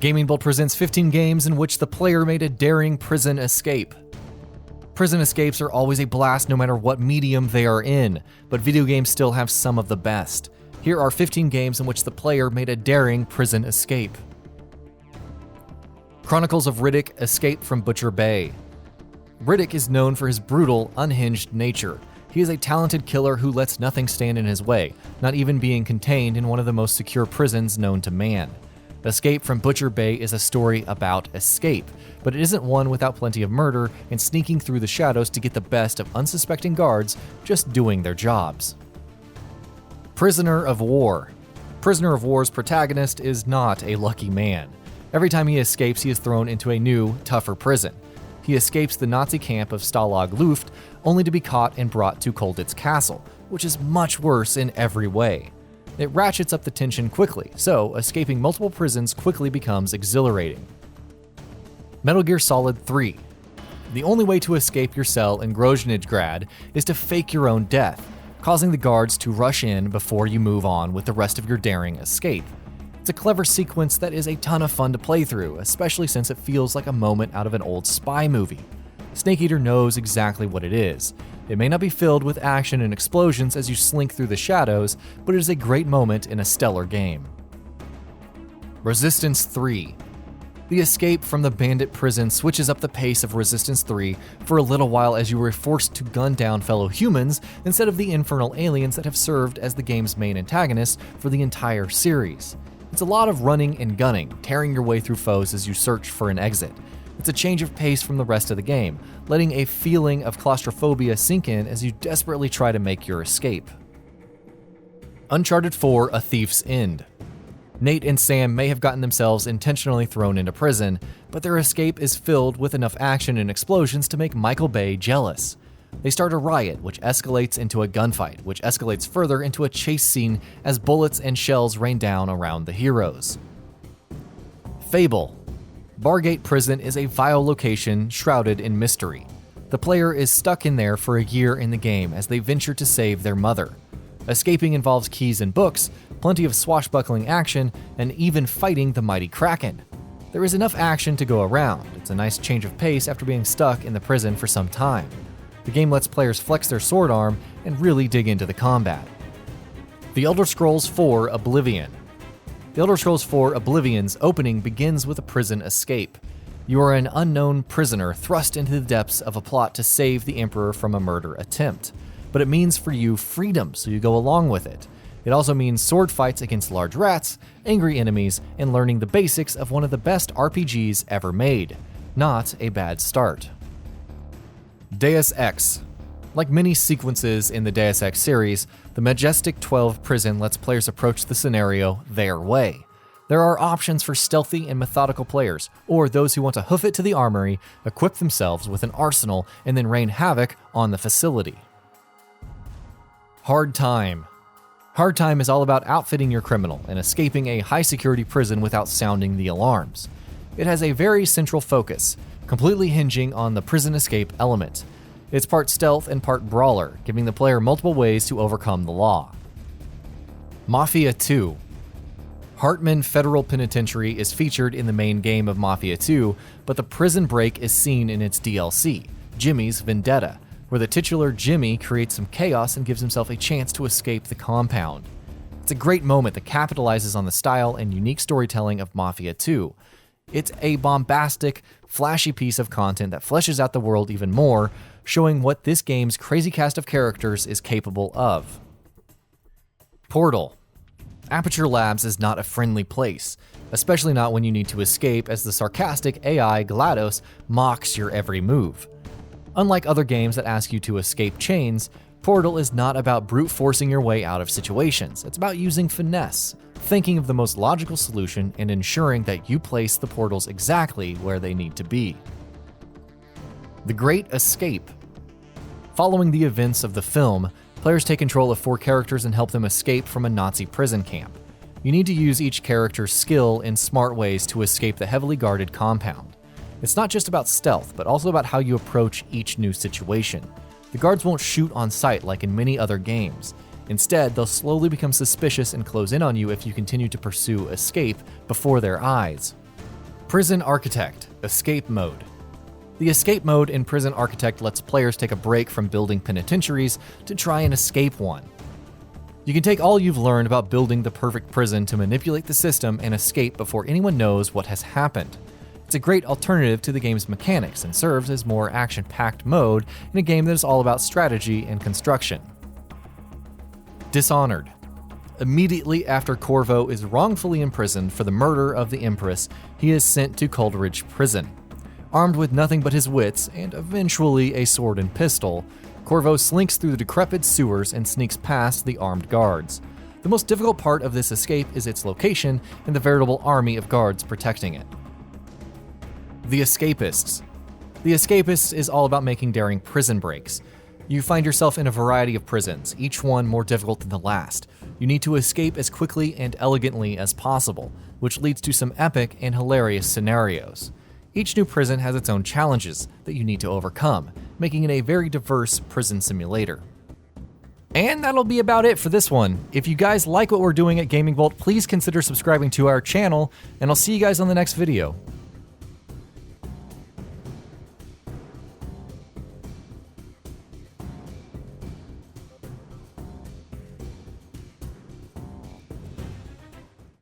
GamingBolt presents 15 games in which the player made a daring prison escape. Prison escapes are always a blast no matter what medium they are in, but video games still have some of the best. Here are 15 games in which the player made a daring prison escape. Chronicles of Riddick: Escape from Butcher Bay. Riddick is known for his brutal, unhinged nature. He is a talented killer who lets nothing stand in his way, not even being contained in one of the most secure prisons known to man. Escape from Butcher Bay is a story about escape, but it isn't one without plenty of murder and sneaking through the shadows to get the best of unsuspecting guards just doing their jobs. Prisoner of War. Prisoner of War's protagonist is not a lucky man. Every time he escapes, he is thrown into a new, tougher prison. He escapes the Nazi camp of Stalag Luft, only to be caught and brought to Kolditz Castle, which is much worse in every way. It ratchets up the tension quickly, so escaping multiple prisons quickly becomes exhilarating. Metal Gear Solid 3. The only way to escape your cell in Groznyj is to fake your own death, causing the guards to rush in before you move on with the rest of your daring escape. It's a clever sequence that is a ton of fun to play through, especially since it feels like a moment out of an old spy movie. Snake Eater knows exactly what it is. It may not be filled with action and explosions as you slink through the shadows, but it is a great moment in a stellar game. Resistance 3. The escape from the bandit prison switches up the pace of Resistance 3 for a little while as you are forced to gun down fellow humans instead of the infernal aliens that have served as the game's main antagonists for the entire series. It's a lot of running and gunning, tearing your way through foes as you search for an exit. It's a change of pace from the rest of the game, letting a feeling of claustrophobia sink in as you desperately try to make your escape. Uncharted 4: A Thief's End. Nate and Sam may have gotten themselves intentionally thrown into prison, but their escape is filled with enough action and explosions to make Michael Bay jealous. They start a riot, which escalates into a gunfight, which escalates further into a chase scene as bullets and shells rain down around the heroes. FABLE. Bargate Prison is a vile location shrouded in mystery. The player is stuck in there for a year in the game as they venture to save their mother. Escaping involves keys and books, plenty of swashbuckling action, and even fighting the mighty Kraken. There is enough action to go around. It's a nice change of pace after being stuck in the prison for some time. The game lets players flex their sword arm and really dig into the combat. The Elder Scrolls 4: Oblivion. The Elder Scrolls 4 Oblivion's opening begins with a prison escape. You are an unknown prisoner thrust into the depths of a plot to save the Emperor from a murder attempt. But it means for you freedom, so you go along with it. It also means sword fights against large rats, angry enemies, and learning the basics of one of the best RPGs ever made. Not a bad start. Deus Ex. Like many sequences in the Deus Ex series, the Majestic 12 prison lets players approach the scenario their way. There are options for stealthy and methodical players, or those who want to hoof it to the armory, equip themselves with an arsenal, and then rain havoc on the facility. Hard Time. Hard Time is all about outfitting your criminal and escaping a high-security prison without sounding the alarms. It has a very central focus, completely hinging on the prison escape element. It's part stealth and part brawler, giving the player multiple ways to overcome the law. Mafia 2. Hartman Federal Penitentiary is featured in the main game of Mafia 2, but the prison break is seen in its DLC, Jimmy's Vendetta, where the titular Jimmy creates some chaos and gives himself a chance to escape the compound. It's a great moment that capitalizes on the style and unique storytelling of Mafia 2. It's a bombastic, flashy piece of content that fleshes out the world even more, showing what this game's crazy cast of characters is capable of. Portal. Aperture Labs is not a friendly place, especially not when you need to escape as the sarcastic AI GLaDOS mocks your every move. Unlike other games that ask you to escape chains, Portal is not about brute forcing your way out of situations. It's about using finesse, thinking of the most logical solution, and ensuring that you place the portals exactly where they need to be. The Great Escape. Following the events of the film, players take control of 4 characters and help them escape from a Nazi prison camp. You need to use each character's skill in smart ways to escape the heavily guarded compound. It's not just about stealth, but also about how you approach each new situation. The guards won't shoot on sight like in many other games. Instead, they'll slowly become suspicious and close in on you if you continue to pursue escape before their eyes. Prison Architect Escape Mode. The escape mode in Prison Architect lets players take a break from building penitentiaries to try and escape one. You can take all you've learned about building the perfect prison to manipulate the system and escape before anyone knows what has happened. It's a great alternative to the game's mechanics and serves as more action-packed mode in a game that is all about strategy and construction. Dishonored. Immediately after Corvo is wrongfully imprisoned for the murder of the Empress, he is sent to Coleridge Prison. Armed with nothing but his wits, and eventually a sword and pistol, Corvo slinks through the decrepit sewers and sneaks past the armed guards. The most difficult part of this escape is its location and the veritable army of guards protecting it. The Escapists. The Escapists is all about making daring prison breaks. You find yourself in a variety of prisons, each one more difficult than the last. You need to escape as quickly and elegantly as possible, which leads to some epic and hilarious scenarios. Each new prison has its own challenges that you need to overcome, making it a very diverse prison simulator. And that'll be about it for this one. If you guys like what we're doing at GamingBolt, please consider subscribing to our channel, and I'll see you guys on the next video.